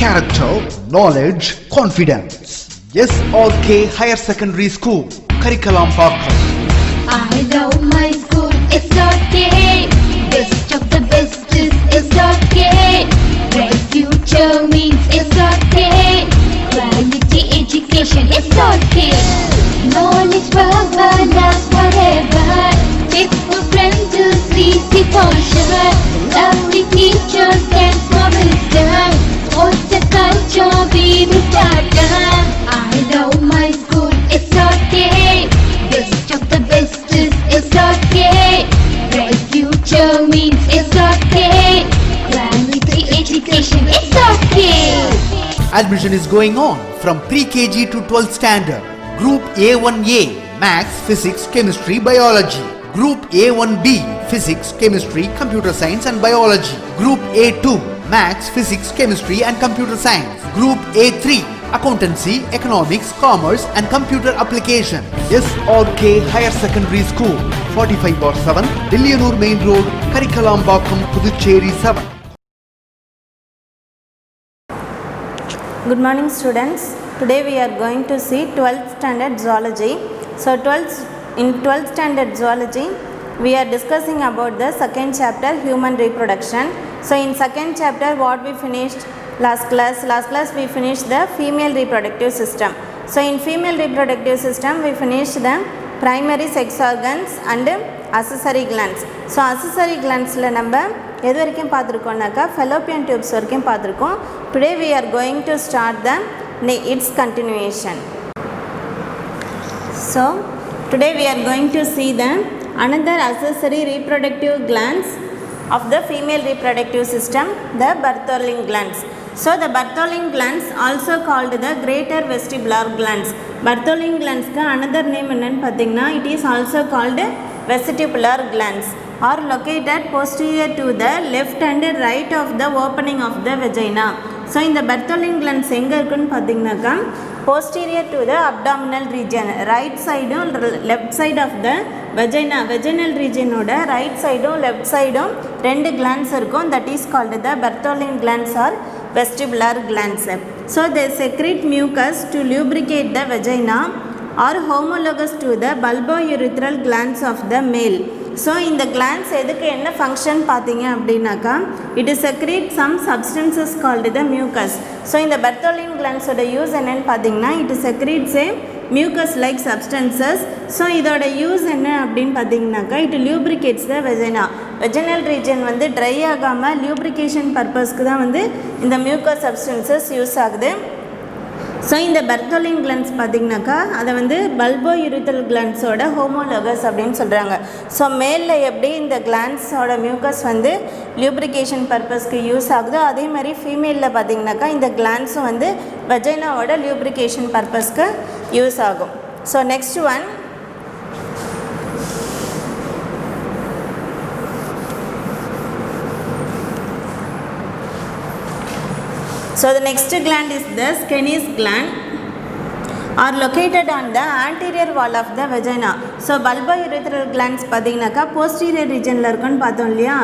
character, knowledge, confidence. SRK Higher Secondary School, Karikalambakkam. I love my school, SRK. Best of the best is SRK. Bright future means SRK. Quality education, SRK. Knowledge power lasts forever. Faithful friends to see the culture. Lovely teachers and for wisdom. What's the culture we will start? I love my school, SRK. Best of the best is SRK. Bright future means SRK. Quality education, SRK. Admission is going on from pre-KG to 12th standard. Group A1A, Maths, Physics, Chemistry, Biology. Group A1B, Physics, Chemistry, Computer Science and Biology. Group A2, Maths, Physics, Chemistry and Computer Science. Group A3, Accountancy, Economics, Commerce and Computer Application. SRK Higher Secondary School, 45/7, Dilliyanur Main Road, Karikalambakkam, Puducherry 7. Good morning students. Today we are going to see 12th standard zoology. So in 12th standard zoology we are discussing about the second chapter, human reproduction. So in second chapter what we finished last class we finished the female reproductive system. So in female reproductive system we finished the primary sex organs and accessory glands. So accessory glands la namba எது வரைக்கும் பார்த்துருக்கோம்னாக்கா fallopian tubes வரைக்கும் பார்த்துருக்கோம். Today we are going to start the its continuation. So today we are going to see the another accessory reproductive glands of the female reproductive system, the Bartholin glands. So the Bartholin glands also called the greater vestibular glands. Bartholin glands ka another name என்னன்னு பார்த்தீங்கன்னா it is also called vestibular glands are located posterior to the left and right of the opening of the vagina. So இந்த Bartholin glands எங்க இருக்குன்னு பார்த்தீங்கன்னாக்கா posterior to the abdominal region, right side left side of the vagina, vaginal region ஓட right side left side ரெண்டு glands இருக்கும், that is called the Bartholin glands or vestibular glands. So they secrete mucus to lubricate the vagina or homologous to the bulbourethral glands of the male. So இந்த glands எதுக்கு என்ன function பார்த்தீங்க அப்படின்னாக்கா it secrete some substances called the mucus. So இந்த Bartholin glands ஓட use என்னன்னு பார்த்தீங்கன்னா it secretes a mucus like substances. So இதோட யூஸ் என்ன அப்படின்னு பார்த்தீங்கன்னாக்கா it lubricates the vagina. vaginal region வந்து ட்ரை ஆகாமல் lubrication purposeக்கு தான் வந்து இந்த mucus substances யூஸ் ஆகுது. ஸோ இந்த Bartholin glands பார்த்திங்கனாக்கா அதை வந்து bulbourethral glandsோட ஹோமோலோகஸ் அப்படின்னு சொல்கிறாங்க. ஸோ மேலில் எப்படி இந்த கிளான்ஸோட மியூக்கஸ் வந்து லியூப்ரிகேஷன் பர்பஸ்க்கு யூஸ் ஆகுதோ அதே மாதிரி ஃபீமேலில் பார்த்திங்கனாக்கா இந்த கிளான்ஸும் வந்து வஜைனாவோட லியூப்ரிகேஷன் பர்பஸ்க்கு யூஸ் ஆகும். So next one, so the next gland is the Skene's gland are located on the anterior wall of the vagina. So bulbourethral glands பார்த்தீங்கன்னாக்கா posterior regionல இருக்குன்னு பார்த்தோம் இல்லையா,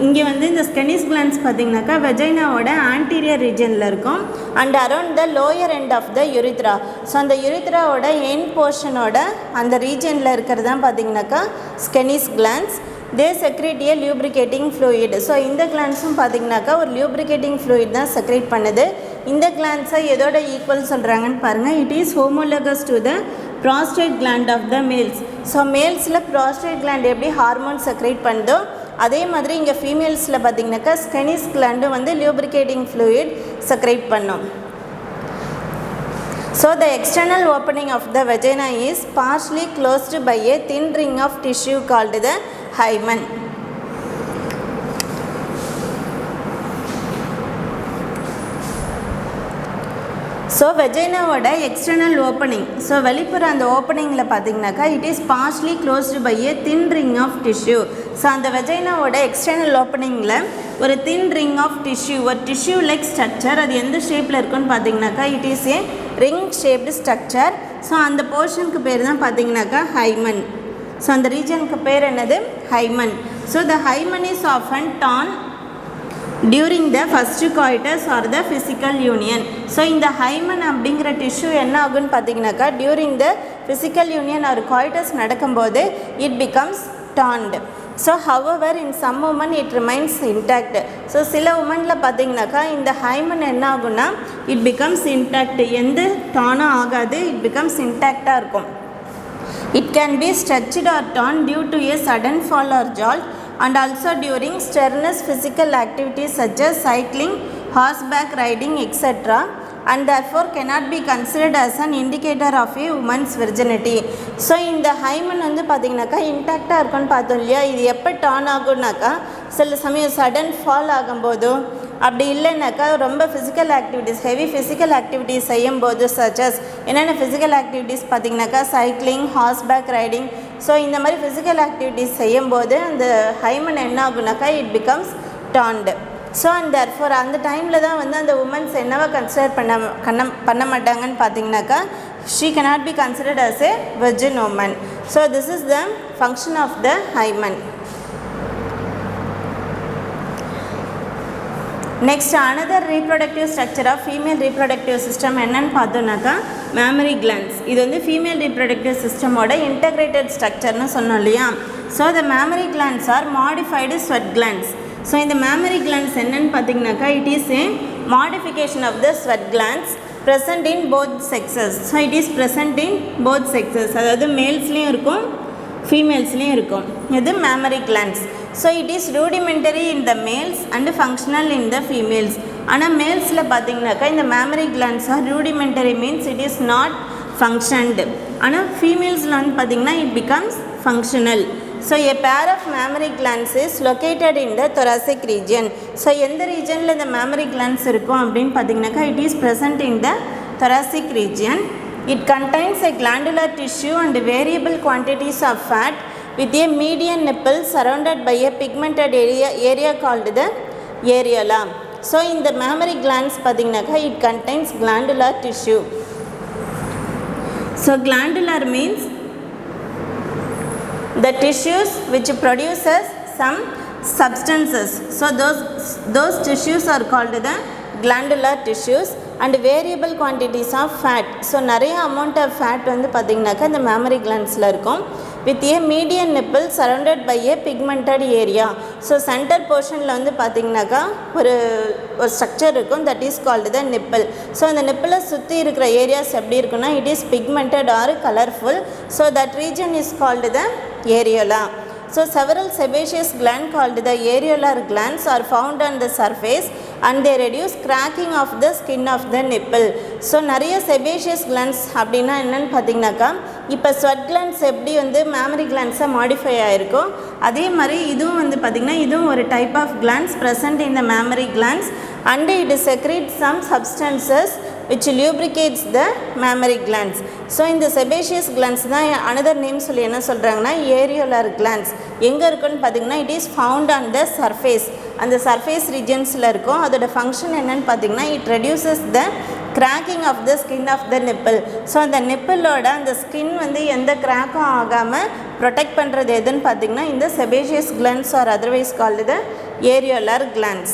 இங்கே வந்து இந்த Skene's glands பார்த்தீங்கன்னாக்கா vaginaவோட anterior regionல இருக்கும் and around the lower end of the urethra. So அந்த urethraவோட end portionோட அந்த regionல இருக்கிறது தான் பார்த்தீங்கன்னாக்கா Skene's glands. they secrete a lubricating fluid. So இந்த கிளான்ஸும் பார்த்திங்கனாக்கா ஒரு lubricating fluid தான் செக்ரேட் பண்ணுது. இந்த கிளான்ஸை எதோட ஈக்குவல் சொல்கிறாங்கன்னு பாருங்கள், it is homologous to the prostate gland of the males. So மேல்ஸில் prostate gland எப்படி ஹார்மோன் செக்ரேட் பண்ணுதோ அதே மாதிரி இங்கே ஃபீமேல்ஸில் பார்த்திங்கனாக்கா Skene's gland வந்து lubricating fluid செக்ரேட் பண்ணும். So the external opening of the vagina is partially closed by a thin ring of tissue called the hymen. So வெஜைனாவோட எக்ஸ்டர்னல் ஓப்பனிங், ஸோ வெளிப்புற அந்த ஓப்பனிங்கில் பார்த்தீங்கன்னாக்கா it is partly closed by a thin ring of tissue. So அந்த வெஜைனாவோட external ஓப்பனிங்கில் ஒரு thin ring of tissue, ஒரு டிஷ்யூ லைக் ஸ்ட்ரக்சர், அது எந்த ஷேப்பில் இருக்குன்னு பார்த்தீங்கன்னாக்கா it is a ring shaped structure. So அந்த போர்ஷனுக்கு பேர் தான் பார்த்தீங்கன்னாக்கா ஹைமன். ஸோ அந்த ரீஜனுக்கு பேர் என்னது? Hymen. So the hymen is often torn during the first coitus or the physical union. So இந்த hymen அப்படிங்கிற tissue என்ன ஆகுன்னு பார்த்தீங்கன்னாக்கா during the physical union or coitus நடக்கும்போது it becomes turned. So however in some women it remains intact. So சில womenல பார்த்தீங்கன்னாக்கா இந்த hymen என்ன ஆகும்னா it becomes intact, எந்த torn ஆகாது, it becomes intact இருக்கும். It can be stretched or torn due to a sudden fall or jolt, and also during strenuous physical activities such as cycling, horseback riding, etc., and therefore cannot be considered as an indicator of a woman's virginity. So இந்த hymen வந்து பார்த்தீங்கன்னாக்கா இன்டாக்டாக இருக்குன்னு பார்த்தோம் இல்லையா, இது எப்போ turn ஆகும்னாக்கா சில சமயம் சடன் ஃபால் ஆகும்போதோ அப்படி இல்லைனாக்கா ரொம்ப physical activities heavy physical activities செய்யும்போது சச்சஸ் என்னென்ன ஃபிசிக்கல் ஆக்டிவிட்டீஸ் பார்த்திங்கனாக்கா சைக்கிளிங், ஹார்ஸ்பேக் ரைடிங். ஸோ இந்த மாதிரி ஃபிசிக்கல் ஆக்டிவிட்டீஸ் செய்யும்போது அந்த ஹைமன் என்ன ஆகுனாக்கா it becomes turned. So and therefore அந்த டைமில் தான் வந்து அந்த உமன்ஸ் என்னவா கன்சிடர் பண்ண மாட்டாங்கன்னு பார்த்தீங்கன்னாக்கா she cannot be considered as a virgin woman. So this is the function of the hymen. Next another reproductive structure of female reproductive system என்னன்னு பார்த்தோம்னாக்கா mammary glands. இது வந்து female reproductive system ஓட integrated structureனு சொன்னோம் இல்லையா. So the mammary glands are modified sweat glands. So இந்த mammary glands என்னன்னு பார்த்தீங்கன்னாக்கா it is a modification of the sweat glands present in both sexes. So it is present in both sexes, அதாவது மேல்ஸ்லேயும் இருக்கும் ஃபீமேல்ஸ்லேயும் இருக்கும். இது mammary glands. So it is rudimentary in the males and functional in the females. ஆனால் மேல்ஸில் பார்த்தீங்கன்னாக்கா இந்த mammary glands are rudimentary means it is not functioned. ஆனால் ஃபீமேல்ஸில் வந்து பார்த்தீங்கன்னா it becomes functional. So a pair of mammary glands is located in the thoracic region. So எந்த ரீஜனில் இந்த mammary glands இருக்கும் அப்படின்னு பார்த்தீங்கன்னாக்கா it is present in the thoracic region. It contains a glandular tissue and variable quantities of fat with a median nipple surrounded by a pigmented area called the areola. So in the mammary glands பார்த்தீங்கன்னாக்கா it contains glandular tissue. So glandular means the tissues which produces some substances. So those tissues are called the glandular tissues and variable quantities of fat. So நிறைய amount of fat வந்து பார்த்தீங்கன்னாக்கா இந்த mammary glandsல இருக்கும் with a median nipple surrounded by a pigmented area. So center portionல வந்து பார்த்தீங்கன்னாக்கா ஒரு structure இருக்கும் that is called the nipple. So அந்த nipple சுற்றி இருக்கிற areas எப்படி இருக்குன்னா it is pigmented or colorful. So that region is called the areola. So several sebaceous glands called the areolar glands are found on the surface and they reduce cracking of the skin of the nipple. So நிறைய sebaceous glands அப்படின்னா என்னன்னு பார்த்தீங்கன்னாக்கா இப்போ sweat glands எப்படி வந்து mammary glands modify ஆகிருக்கோ அதே மாதிரி இதுவும் வந்து பார்த்திங்கன்னா இதுவும் ஒரு type of glands present in the mammary glands and it secretes some substances which lubricates the mammary glands. So இந்த sebaceous glands தான் another name சொல்லி என்ன சொல்கிறாங்கன்னா areolar glands. எங்கே இருக்குன்னு பார்த்தீங்கன்னா it is found on the surface. அந்த surface regionsல இருக்கும். அதோட ஃபங்க்ஷன் என்னன்னு பார்த்தீங்கன்னா it reduces the cracking of the skin of the nipple. So அந்த நிப்பிளோட அந்த ஸ்கின் வந்து எந்த கிராக்கும் ஆகாமல் ப்ரொடெக்ட் பண்ணுறது எதுன்னு பார்த்தீங்கன்னா இந்த sebaceous glands or otherwise called the areolar glands.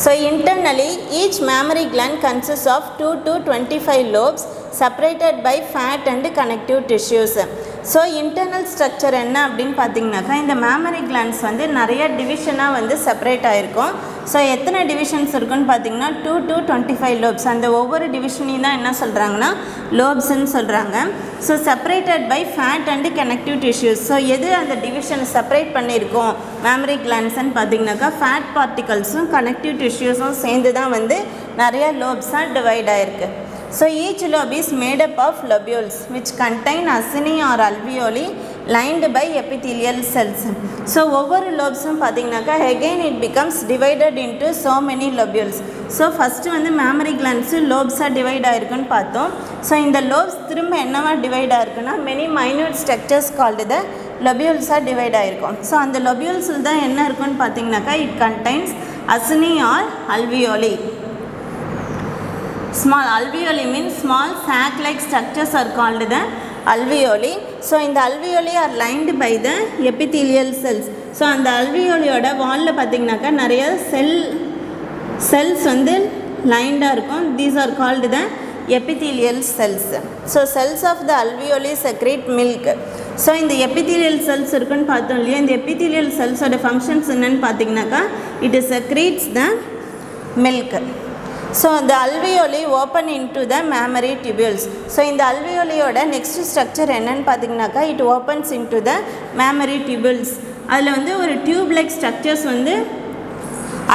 So internally each mammary gland consists of 2 to 25 lobes separated by fat and connective tissues. So internal structure என்ன அப்படின்னு பார்த்தீங்கன்னாக்கா இந்த mammary glands வந்து நிறைய டிவிஷனாக வந்து செப்பரேட் ஆகிருக்கும். ஸோ எத்தனை டிவிஷன்ஸ் இருக்குன்னு பார்த்தீங்கன்னா 2 to 25 lobes. அந்த ஒவ்வொரு டிவிஷனையும் தான் என்ன சொல்கிறாங்கன்னா லோப்ஸ்ன்னு சொல்கிறாங்க. So separated by fat and connective tissues. So எது அந்த டிவிஷனை செப்பரேட் பண்ணியிருக்கோம் mammary glandsன்னு பார்த்தீங்கன்னாக்கா ஃபேட் பார்ட்டிகல்ஸும் கனெக்டிவ் டிஷ்யூஸும் சேர்ந்து தான் வந்து நிறைய லோப்ஸாக டிவைட் ஆகிருக்கு. So each lobe is made up of lobules which contain acini or alveoli lined by epithelial cells. So ஒவ்வொரு லோப்ஸும் பார்த்தீங்கன்னாக்கா again it becomes divided into so many lobules. So first வந்து mammary glands லோப்ஸாக divide ஆகிருக்குன்னு பார்த்தோம். So இந்த lobes திரும்ப என்னவா divide ஆகிருக்குன்னா many minute structures called the lobules divide ஆகிருக்கும். ஸோ அந்த lobules தான் என்ன இருக்குன்னு பார்த்தீங்கன்னாக்கா it contains acini or alveoli. Small alveoli means small sac-like structures are called the alveoli. So in the alveoli are lined by the epithelial cells. So அந்த alveoli-ஓட வாலில் பார்த்தீங்கன்னாக்கா நிறைய செல்ஸ் வந்து லைண்டாக இருக்கும். These are called the epithelial cells. So cells of the alveoli secrete milk. So இந்த epithelial cells இருக்குன்னு பார்த்தோம் இல்லையா, இந்த epithelial cellஸோட ஃபங்க்ஷன்ஸ் என்னன்னு பார்த்தீங்கன்னாக்கா it secretes the milk. So the alveoli open into the mammary tubules. So இந்த alveoli-ஓட next structure என்னன்னு பார்த்தீங்கன்னாக்கா it opens into the mammary tubules. அதில் வந்து ஒரு டியூப் லைக் ஸ்ட்ரக்சர்ஸ் வந்து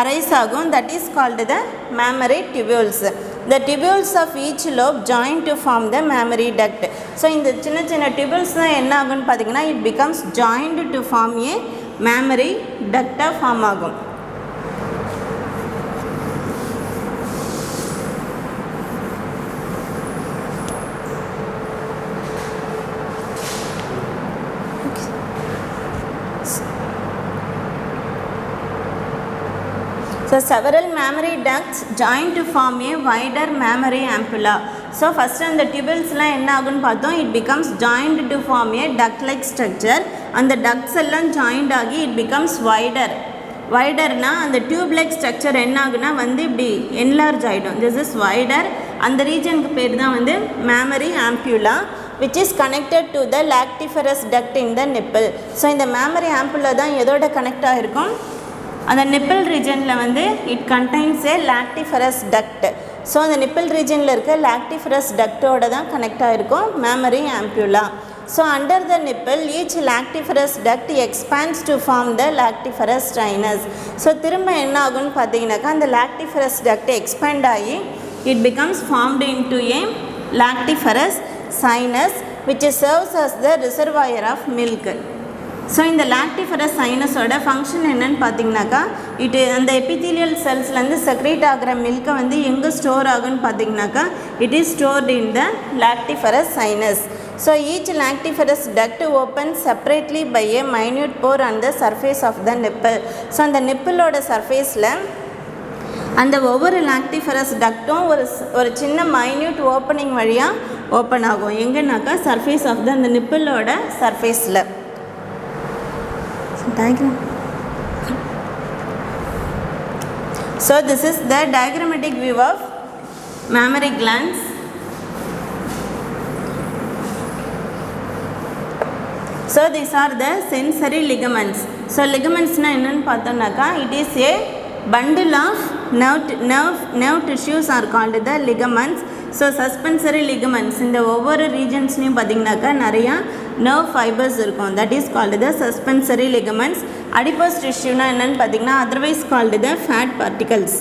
அரைஸ் ஆகும். That is called the mammary tubules. The tubules of each lobe join to form the mammary duct. So இந்த சின்ன சின்ன tubules தான் என்ன ஆகும்னு பார்த்தீங்கன்னா it becomes joined to form a mammary duct form ஆகும். So several mammary ducts join to form a wider mammary ampulla. So first அந்த tubules-லாம் என்ன ஆகும்னு பார்த்தோம், it becomes joined to form a duct-like structure. அந்த ducts எல்லாம் joined ஆகி it becomes wider. widerனா அந்த tube-like structure என்ன ஆகுனா வந்து இப்படி enlarge ஆகிடும். This is wider. அந்த ரீஜனுக்கு பேர் தான் வந்து mammary ampulla, which is connected to the lactiferous duct in the nipple. So இந்த mammary ampulla தான் எதோட கனெக்ட் ஆகிருக்கும், அந்த நிப்பிள் ரீஜனில் வந்து it contains a lactiferous duct. So அந்த நிப்பிள் ரீஜனில் இருக்க லாக்டிஃபரஸ் டக்டோட தான் கனெக்ட் ஆகிருக்கும் mammary ampulla. So under the nipple each lactiferous duct expands to form the lactiferous sinus. So திரும்ப என்ன ஆகுன்னு பார்த்தீங்கன்னாக்கா அந்த லாக்டிஃபரஸ் டக்ட் எக்ஸ்பேண்ட் ஆகி it becomes formed into a lactiferous sinus which serves as the reservoir of milk. So இந்த lactiferous சைனஸோட function என்னன்னு பார்த்தீங்கன்னாக்கா அந்த எபித்தீலியல் செல்ஸ்லேருந்து செக்ரேட் ஆகிற மில்கை வந்து எங்கே ஸ்டோர் ஆகுன்னு பார்த்தீங்கன்னாக்கா it is stored in the lactiferous sinus. So each lactiferous duct open separately by a minute pore on the surface of the nipple. So அந்த நிப்பிளோட சர்ஃபேஸில் அந்த ஒவ்வொரு லாக்டிஃபரஸ் டக்டும் ஒரு சின்ன மைன்யூட் ஓப்பனிங் வழியாக ஓப்பன் ஆகும். எங்கன்னாக்கா சர்ஃபேஸ் ஆஃப் த அந்த நிப்பிளோட சர்ஃபேஸில். Diagram. So this is the diagrammatic view of mammary glands. So these are the sensory ligaments. So ligaments na ennu pathonaka it is a bundle of nerve tissues are called the ligaments. So suspensory ligaments இந்த ஒவ்வொரு ரீஜன்ஸ்லையும் பார்த்திங்கனாக்கா நிறையா nerve fibres இருக்கும். That is called the suspensory ligaments. Adipose டிஷ்யூனா என்னென்னு பார்த்திங்கன்னா otherwise called the fat particles.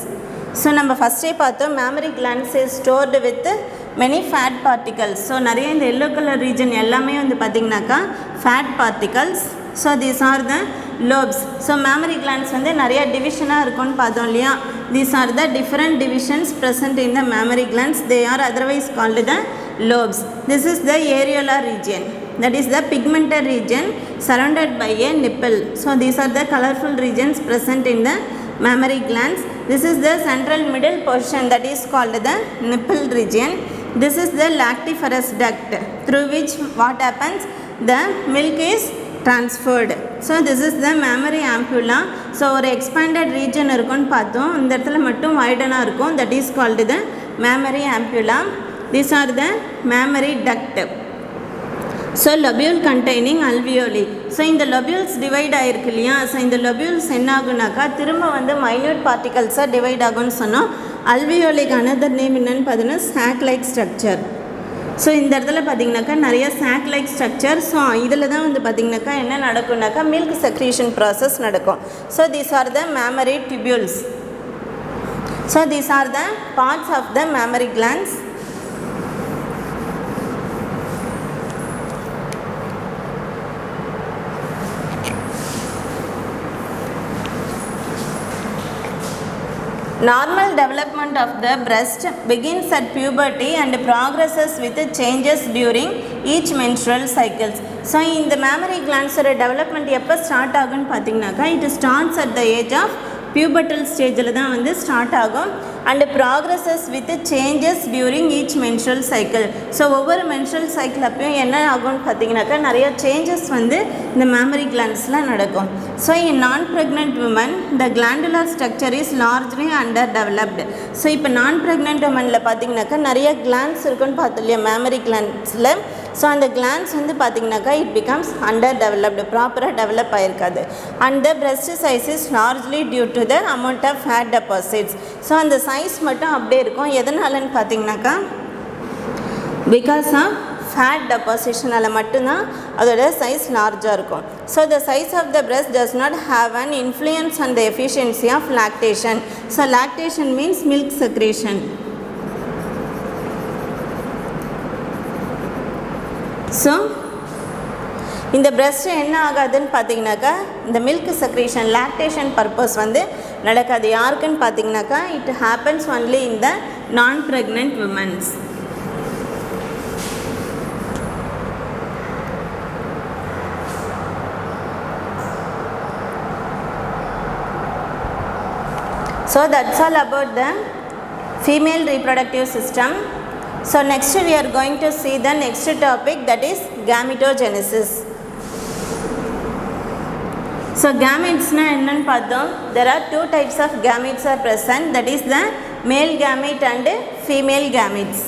So நம்ம ஃபஸ்ட்டே பார்த்தோம் mammary glands is stored with many fat particles. So நிறைய இந்த எல்லோ கலர் ரீஜன் எல்லாமே வந்து பார்த்திங்கனாக்கா fat particles. So these are the lobes. So mammary glands வந்து நிறைய டிவிஷனாக இருக்கும்னு பார்த்தோம் இல்லையா. These are the different divisions present in the mammary glands. They are otherwise called the lobes. This is the areolar region. That is the pigmented region surrounded by a nipple. So these are the colorful regions present in the mammary glands. This is the central middle portion that is called the nipple region. This is the lactiferous duct through which what happens, the milk is transferred. So this is the mammary ampulla. So ஒரு expanded region இருக்குன்னு பார்த்தோம், இந்த இடத்துல மட்டும் வைடனாக இருக்கும். that is called the mammary ampulla. These are the mammary duct. So lobule containing alveoli. So இந்த lobules divide ஆகிருக்கு இல்லையா. ஸோ இந்த lobules என்ன ஆகுனாக்கா திரும்ப வந்து மைன்யூட் பார்ட்டிகல்ஸாக டிவைட் ஆகும்னு சொன்னோம். alveolic another name என்னன்னு பார்த்தீங்கன்னா sac like structure. ஸோ இந்த இடத்துல பார்த்திங்கனாக்கா நிறைய சாக் லைக் ஸ்ட்ரக்சர். ஸோ இதில் தான் வந்து பார்த்திங்கனாக்கா என்ன நடக்கும்னாக்கா மில்க் செக்ரீஷன் ப்ராசஸ் நடக்கும். So these are the mammary tubules. So these are the parts of the mammary glands. Normal development of the breast begins at puberty and progresses with changes during each menstrual cycles. So in the mammary glands development எப்போ start ஆகுன்னு பார்த்தீங்கன்னாக்கா it starts at the age of pubertal ஸ்டேஜில் தான் வந்து start ஆகும் and progresses with changes during each menstrual cycle. So ஒவ்வொரு menstrual cycle அப்பயும் என்ன ஆகும்னு பார்த்தீங்கன்னாக்கா நிறைய சேஞ்சஸ் வந்து இந்த மேமரி கிளாண்ட்ஸில் நடக்கும். So in non pregnant woman the glandular structure is largely underdeveloped. So இப்போ நான் ப்ரெக்னென்ட் உமனில் பார்த்தீங்கன்னாக்கா நிறைய கிளாண்ட்ஸ் இருக்குன்னு பார்த்தோம் இல்லையா மேமரி கிளாண்ட்ஸில். ஸோ அந்த கிளாண்ட்ஸ் வந்து பார்த்திங்கனாக்கா இட் பிகம்ஸ் அண்டர் டெவலப்டு, ப்ராப்பராக டெவலப் ஆகிருக்காது. And the breast size is largely due to the amount of fat deposits. So அந்த சைஸ் மட்டும் அப்படியே இருக்கும். எதனாலன்னு பார்த்தீங்கன்னாக்கா பிகாஸ் ஆஃப் ஃபேட் டெபாசிஷனால் மட்டும்தான் அதோட சைஸ் லார்ஜாக இருக்கும். So the size of the breast does not have an influence on the efficiency of lactation. So lactation means milk secretion. So இந்த பிரெஸ்ட் என்ன ஆகாதுன்னு பார்த்தீங்கன்னாக்கா இந்த மில்க் செக்ரேஷன் லாக்டேஷன் பர்பஸ் வந்து நடக்காது. யாருக்குன்னு பார்த்தீங்கன்னாக்கா இட் ஹேப்பன்ஸ் ஒன்லி இன் த நான் pregnant women's. So that's all about the female reproductive system. So next we are going to see the next topic, that is gametogenesis. So gametes na ennan paadhom, there are two types of gametes are present, that is the male gamete and female gametes.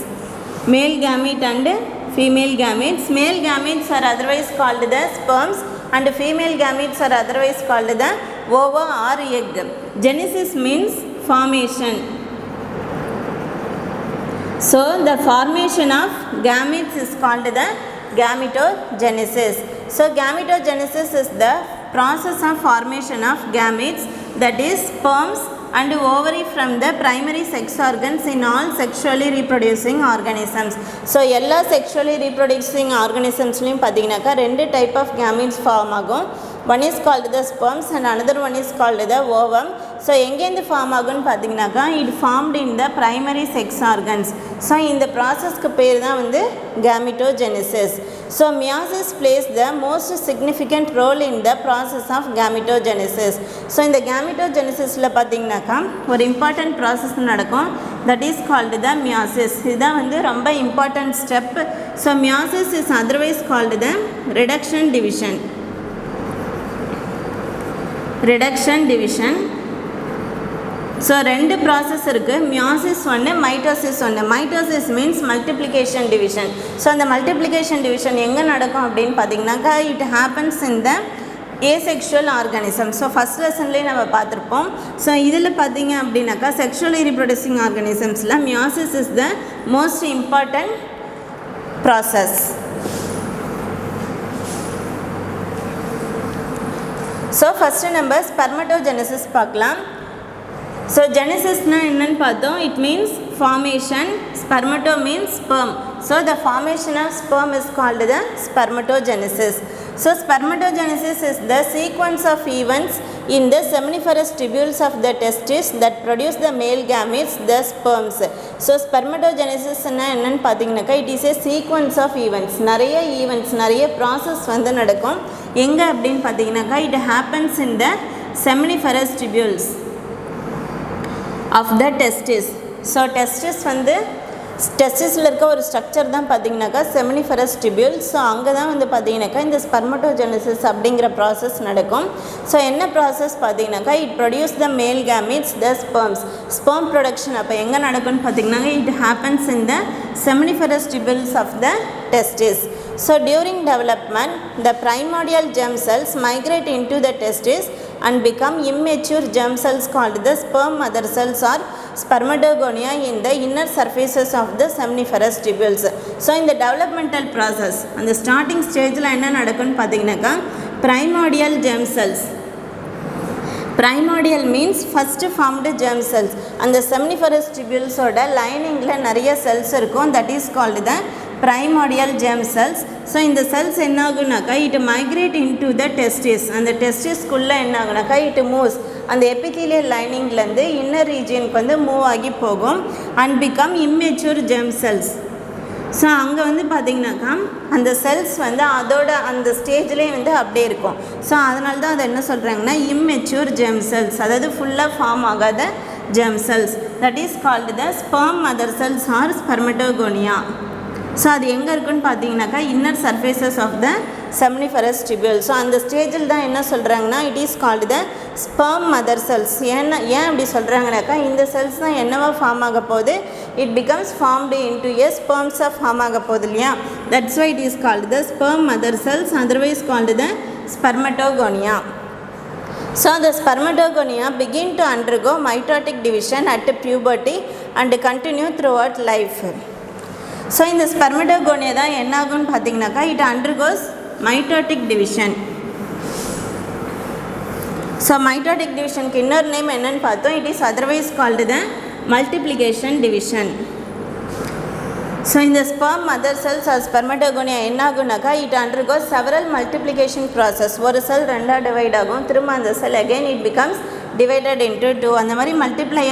Male gamete and female gametes. Male gametes are otherwise called the sperms and female gametes are otherwise called the ova or egg. Genesis means formation. So the formation of gametes is called the gametogenesis. So gametogenesis is the process of formation of gametes, that is sperms and ovary from the primary sex organs in all sexually reproducing organisms. So எல்லா sexually reproducing organismsலையும் பார்த்தீங்கன்னாக்கா ரெண்டு type of gametes form ஆகும். One is called the sperms and another one is called the ovum. So எங்கேருந்து form ஆகும்னு பார்த்தீங்கன்னாக்கா it formed in the primary sex organs. So இந்த ப்ராசஸ்க்கு பேர் தான் வந்து gametogenesis. So meiosis plays the most significant role in the process of gametogenesis. So இந்த gametogenesisல பார்த்தீங்கன்னாக்கா ஒரு இம்பார்ட்டன்ட் ப்ராசஸ் நடக்கும், that is called the meiosis. இதுதான் வந்து ரொம்ப important step. So meiosis is otherwise called the reduction division. Reduction division. So ரெண்டு process இருக்குது, meiosis ஒன்று, மைட்டோசிஸ் ஒன்று. Mitosis means multiplication division. So அந்த மல்டிப்ளிகேஷன் டிவிஷன் எங்கே நடக்கும் அப்படின்னு பார்த்தீங்கன்னாக்கா it happens in the asexual organism. So first லெசன்லேயே நம்ம பார்த்துருப்போம். ஸோ இதில் பார்த்தீங்க அப்படின்னாக்கா செக்ஷுவலி ரீப்ரொடியூசிங் ஆர்கானிசம்ஸில் meiosis is the most important process. So first நம்ம ஸ்பெர்மட்டோஜெனசிஸ் பார்க்கலாம். ஸோ ஜெனசிஸ்னால் என்னன்னு பார்த்தோம், it means formation. Spermato means sperm. So the formation of sperm is called the spermatogenesis. So spermatogenesis is the sequence of events in the seminiferous tubules of the testis that produce the male gametes, the sperms. So spermatogenesis என்னன்னு பார்த்தீங்கன்னாக்கா it is a sequence of events. நிறைய events, நிறைய process வந்து நடக்கும். எங்கே அப்படின்னு பார்த்தீங்கன்னாக்கா it happens in the seminiferous tubules of the testis. So testis வந்து டெஸ்டிஸில் இருக்க ஒரு ஸ்ட்ரக்சர் தான் பார்த்தீங்கன்னாக்கா செமினிஃபரஸ் டிபியூல். ஸோ அங்கே தான் வந்து பார்த்தீங்கன்னாக்கா இந்த ஸ்பெர்மட்டோஜெனசிஸ் அப்படிங்கிற ப்ராசஸ் நடக்கும். ஸோ என்ன ப்ராசஸ் பார்த்தீங்கன்னாக்கா it produce the male gametes, the sperms. Sperm production அப்போ எங்கே நடக்கும்னு பார்த்தீங்கன்னாக்கா it happens in the seminiferous tubules of the testis. So during development, the primordial germ cells migrate into the testis and become immature germ cells called the sperm mother cells or spermatogonia in the inner surfaces of the seminiferous tubules. So in the developmental process, on the starting stage la enna nadakkum pathina primordial germ cells. Primordial means first formed germ cells. And the seminiferous tubules oda lining la nariya cells irukum, that is called the primordial germ cells. So இந்த cells என்ன ஆகுனாக்கா it migrate into the testis. அந்த testis குள்ள என்ன ஆகுனாக்கா it moves, அந்த epithelial liningலேருந்து inner region வந்து move ஆகி போகும் and become immature germ cells. So அங்கே வந்து பார்த்திங்கனாக்கா அந்த செல்ஸ் வந்து அதோட அந்த ஸ்டேஜ்லேயே வந்து அப்படியே இருக்கும். ஸோ அதனால தான் அதை என்ன சொல்கிறாங்கன்னா இம்மெச்சூர் ஜெர்ம் செல்ஸ், அதாவது ஃபுல்லாக ஃபார்ம் ஆகாத germ cells, that is called the sperm mother cells or spermatogonia. So அது எங்கே இருக்குன்னு பார்த்தீங்கன்னாக்கா inner surfaces of the seminiferous tubule. So அந்த ஸ்டேஜில் தான் என்ன சொல்கிறாங்கன்னா it is called the sperm mother cells. ஏன் அப்படி சொல்கிறாங்கனாக்கா இந்த செல்ஸ் தான் என்னவா ஃபார்ம் ஆக போகுது, it becomes formed into a ஸ்பெர்ம்ஸாக ஃபார்ம் ஆக போகுது இல்லையா, that's why it is called the sperm mother cells, otherwise called the spermatogonia. So the spermatogonia begin to undergo mitotic division at puberty and continue throughout life. So இந்த spermatogonia தான் என்ன ஆகும்னு பார்த்தீங்கன்னாக்கா it undergoes mitotic division. So mitotic டிவிஷனுக்கு இன்னொரு name என்னன்னு பார்த்தோம், it is otherwise called the multiplication division. So இந்த sperm mother cells or spermatogonia என்ன ஆகுனாக்கா it undergoes several multiplication process. ஒரு செல் ரெண்டாக டிவைட் ஆகும், திரும்ப அந்த cell again it becomes divided into 2. அந்த மாதிரி மல்டிப்ளை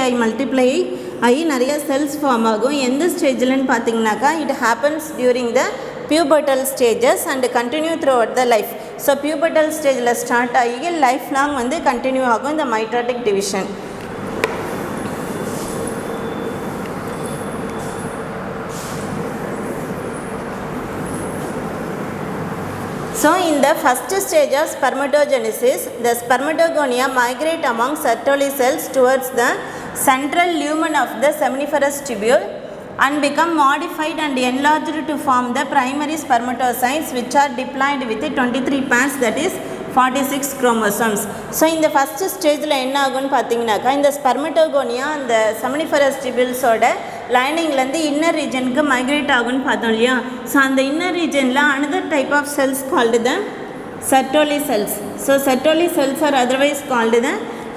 ஆகி நிறைய செல்ஸ் ஃபார்ம் ஆகும். எந்த ஸ்டேஜில்னு பார்த்தீங்கன்னாக்கா it happens during the pubertal stages and continue through out the life. So pubertal ஸ்டேஜில் ஸ்டார்ட் ஆகி லைஃப் லாங் வந்து கண்டினியூ ஆகும் இந்த mitotic division. So in the first stage of spermatogenesis, the spermatogonia migrate among Sertoli cells towards the central lumen of the seminiferous tubule and become modified and enlarged to form the primary spermatocytes which are diploid with 23 pairs, that is 46 chromosomes. So இந்த first ஸ்டேஜில் என்ன ஆகும்னு பார்த்தீங்கன்னாக்கா இந்த spermatogonia அந்த செமினிஃபரஸ் டிபிள்ஸோட லைனிங்லேருந்து இன்னர் ரீஜனுக்கு மைக்ரேட் ஆகும்னு பார்த்தோம் இல்லையா. ஸோ அந்த இன்னர் ரீஜனில் another type of cells called the Sertoli cells. So Sertoli cells are otherwise called the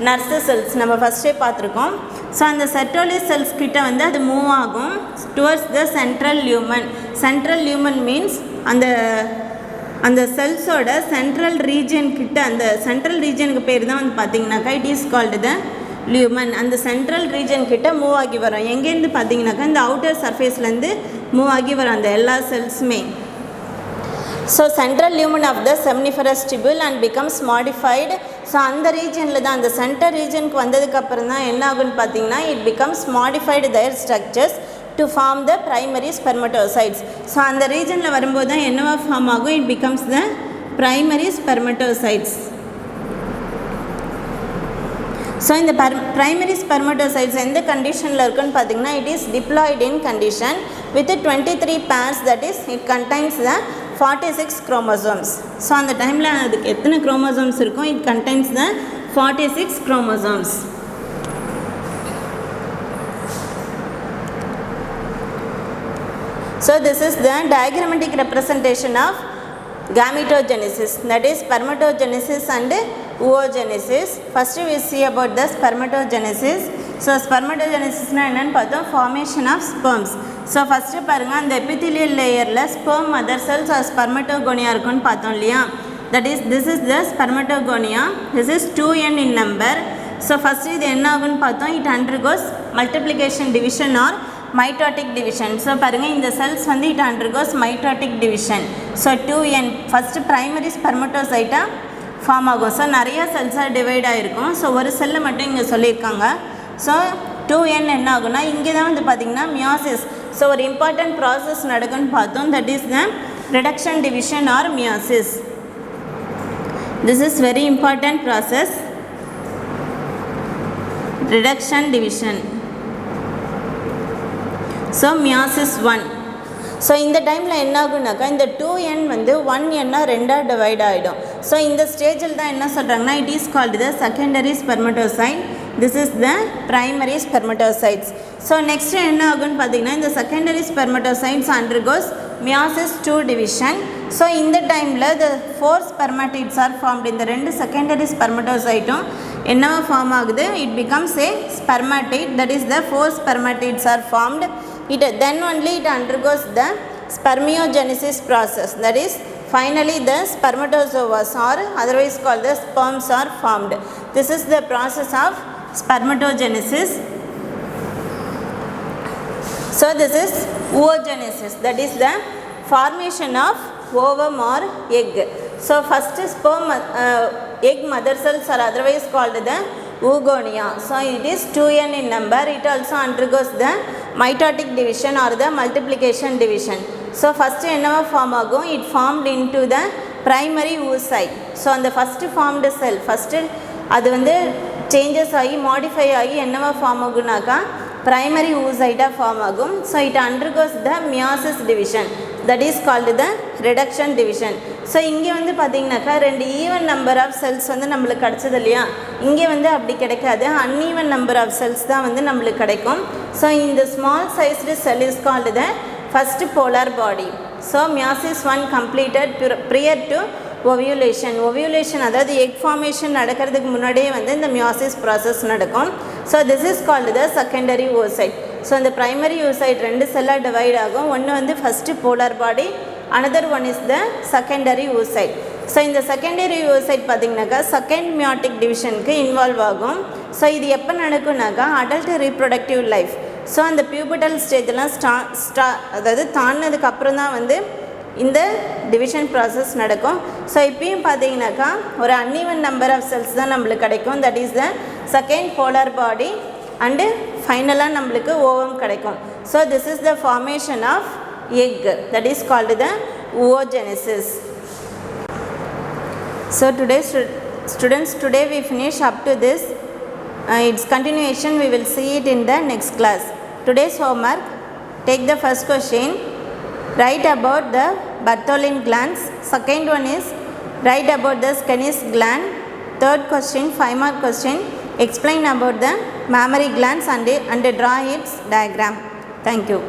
nurse cells, நம்ம ஃபஸ்ட்டே பார்த்துருக்கோம். ஸோ அந்த செர்டோலி செல்ஸ் கிட்ட வந்து அது மூவ் ஆகும் towards the central லியூமன். Central லியூமன் means அந்த செல்ஸோட சென்ட்ரல் ரீஜன் கிட்ட, அந்த சென்ட்ரல் ரீஜனுக்கு பேர் தான் வந்து பார்த்தீங்கன்னாக்கா இட் இஸ் கால்டு த லியூமன். அந்த சென்ட்ரல் ரீஜன் கிட்ட மூவ் ஆகி வரும். எங்கேருந்து பார்த்தீங்கன்னாக்கா இந்த அவுட்டர் சர்ஃபேஸ்லேருந்து மூவ் ஆகி வரும் அந்த எல்லா செல்ஸுமே. So central lumen of the seminiferous tubule and becomes modified. So அந்த ரீஜனில் தான் அந்த சென்டர் ரீஜனுக்கு வந்ததுக்கப்புறம் தான் என்ன ஆகுன்னு பார்த்தீங்கன்னா it becomes modified their structures to form the primary spermatocytes. So அந்த ரீஜனில் வரும்போது தான் என்னவா ஃபார்ம் ஆகும், it becomes the primary spermatocytes. So இந்த primary spermatocytes எந்த கண்டிஷனில் இருக்குன்னு பார்த்தீங்கன்னா it is diploid in condition with 23 pairs, that is it contains the 46 chromosomes. So அந்த டைமில் அதுக்கு எத்தனை குரோமோசோம்ஸ் இருக்கும், it contains the 46 chromosomes. So this is the diagrammatic representation of gametogenesis, that is spermatogenesis and oogenesis. First we see about the spermatogenesis. So spermatogenesis na enna nu pathom, formation of sperms. So first parunga and epithelial layer la sperm mother cells or spermatogonia irukku nu pathom liya, that is this is the spermatogonia, this is 2n in number. So first idu enna agum nu pathom, it undergoes multiplication division or mitotic division. So பாருங்கள் இந்த cells வந்து it undergoes mitotic division. So 2n first primary ஸ்பெர்மட்டோசைட்டாக form ஆகும். So நிறையா செல்ஸாக divide ஆகிருக்கும். So ஒரு செல்லை மட்டும் இங்கே சொல்லியிருக்காங்க. ஸோ 2n என்ன ஆகுனா இங்கே தான் வந்து பார்த்திங்கன்னா மியாசிஸ். ஸோ ஒரு இம்பார்ட்டன்ட் ப்ராசஸ் நடக்குன்னு பார்த்தோம், that is the reduction division or meiosis. This is very important process, reduction division. So meiosis 1. So இந்த டைமில் என்ன ஆகுனாக்கா இந்த 2n வந்து 1n ரெண்டாக டிவைட் ஆகிடும். ஸோ இந்த ஸ்டேஜில் தான் என்ன சொல்கிறாங்கன்னா it is called the secondary spermatocyte, this is the primary spermatocytes. So next என்ன ஆகுன்னு பார்த்தீங்கன்னா இந்த secondary spermatocytes undergoes meiosis 2 division. So இந்த டைமில் த 4 ஸ்பெர்மட்டிட்ஸ் ஆர் ஃபார்ம்டு. இந்த 2 செகண்டரி ஸ்பெர்மட்டோசைட்டும் என்னவா ஃபார்ம் ஆகுது, it becomes a spermatid, that is the 4 spermatids are formed. Then only it undergoes the spermiogenesis process, that is finally the spermatozoas or otherwise called the sperms are formed. This is the process of spermatogenesis. So this is oogenesis, that is the formation of ovum or egg. So first sperm egg mother cells are otherwise called the oogonia. So it is 2n in number. It also undergoes the mitotic division or the multiplication division. So first என்னவா form ஆகும், it formed into the primary oocyte. So அந்த first formed cell first அது வந்து changes ஆகி modify ஆகி என்னவா form ஆகுனாக்கா primary oocyte form ஆகும். So it undergoes the meiosis division, that is called the reduction division. So இங்கே வந்து பார்த்தீங்கன்னாக்கா ரெண்டு ஈவன் நம்பர் ஆஃப் செல்ஸ் வந்து நம்மளுக்கு கிடச்சது இல்லையா, இங்கே வந்து அப்படி கிடைக்காது, அன்ஈவன் நம்பர் ஆஃப் செல்ஸ் தான் வந்து நம்மளுக்கு கிடைக்கும். ஸோ இந்த small sized sell is called the first polar body. So meiosis 1 completed prior to ovulation. Ovulation அதாவது எக் ஃபார்மேஷன் நடக்கிறதுக்கு முன்னாடியே வந்து இந்த மியாசிஸ் ப்ராசஸ் நடக்கும். So this is called the secondary oocyte. So இந்த ப்ரைமரி oocyte ரெண்டு செல்லாக டிவைட் ஆகும். ஒன்று வந்து first polar body, another one is the secondary oocyte. So இந்த செகண்டரி oocyte பார்த்திங்கனாக்கா செகண்ட் மியாட்டிக் டிவிஷனுக்கு இன்வால்வ் ஆகும். ஸோ இது எப்போ நடக்கும்னாக்கா அடல்ட் ரீப்ரொடக்டிவ் லைஃப். ஸோ அந்த பியூபர்டல் ஸ்டேஜெலாம் அதாவது தாண்டினதுக்கு அப்புறம் தான் வந்து இந்த டிவிஷன் ப்ராசஸ் நடக்கும். ஸோ இப்பயும் பார்த்தீங்கன்னாக்கா ஒரு அன்ஈவன் நம்பர் ஆஃப் செல்ஸ் தான் நம்மளுக்கு கிடைக்கும், that is the second polar body and ஃபைனலாக நம்மளுக்கு ஓவம் கிடைக்கும். So this is the formation of egg, that is called the oogenesis. So today students, today we finish up to this. Its continuation we will see it in the next class. Today's homework, take the first question, write about the Bartholin glands. Second one is write about the Skenis gland. Third question, 5 mark question, explain about the mammary glands and draw its diagram. Thank you.